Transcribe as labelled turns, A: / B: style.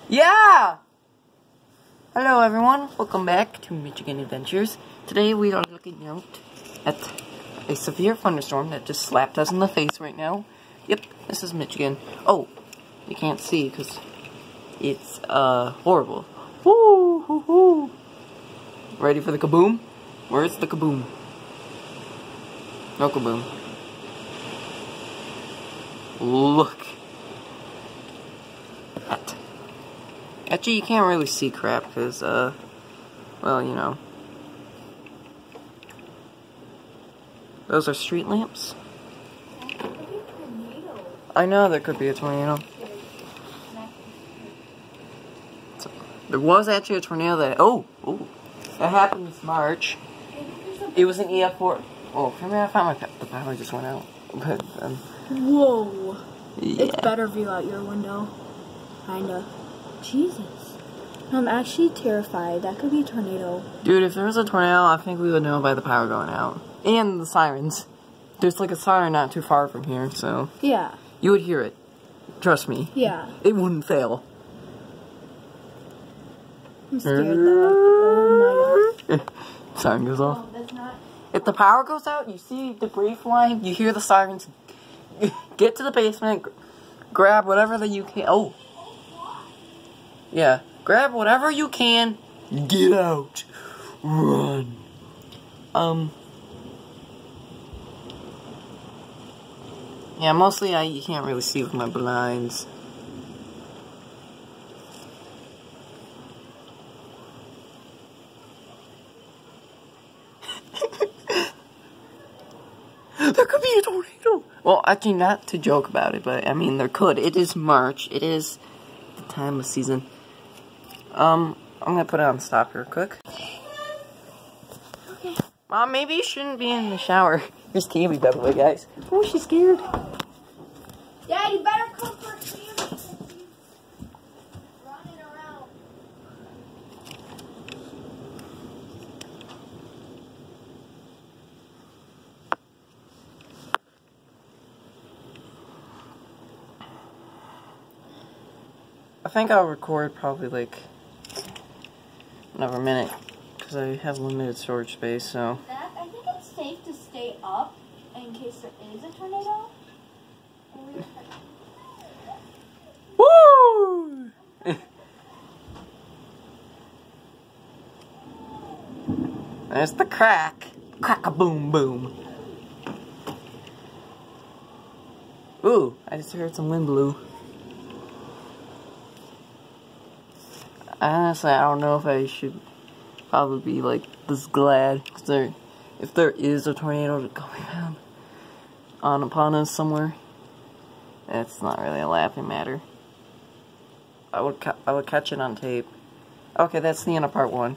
A: Yeah! Hello everyone, welcome back to Michigan Adventures. Today we are looking out at a severe thunderstorm that just slapped us in the face right now. Yep, this is Michigan. Oh, you can't see because it's horrible. Woo hoo hoo. Ready for the kaboom? Where's the kaboom? No kaboom. Look. Actually, you can't really see crap because, well, you know. Those are street lamps. I know there could be a tornado. There was actually a tornado that, that happened this March. It was an EF4. Oh, for me, I found the power just went out. But,
B: whoa.
A: Yeah.
B: It's better view out your window. Kinda. Jesus. I'm actually terrified. That could be a tornado.
A: Dude, if there was a tornado, I think we would know by the power going out. And the sirens. There's like a siren not too far from here, so...
B: Yeah.
A: You would hear it. Trust me.
B: Yeah.
A: It wouldn't fail.
B: I'm scared though. Oh my god.
A: Siren goes off.
B: Oh, that's not...
A: If the power goes out, you see debris flying, you hear the sirens. Get to the basement, grab whatever that you can. Oh. Yeah. Grab whatever you can. Get out. Run. Yeah, mostly you can't really see with my blinds. There could be a tornado! Well, actually, not to joke about it, but, I mean, there could. It is March. It is the time of season. I'm gonna put it on stop real quick.
B: Okay.
A: Mom, maybe you shouldn't be in the shower. Here's Tammy, by the way, guys. Oh, she's scared.
B: Dad, you better come for Tammy. Running around.
A: I think I'll record probably like another minute because I have limited storage space, so.
B: Dad, I think it's safe to stay up in case there is a tornado.
A: Woo! There's the crack. Crack-a-boom-boom. Ooh, I just heard some wind blew. Honestly, I don't know if I should probably be like this glad, because if there is a tornado going on upon us somewhere, it's not really a laughing matter. I would catch it on tape. Okay, that's the end of part 1.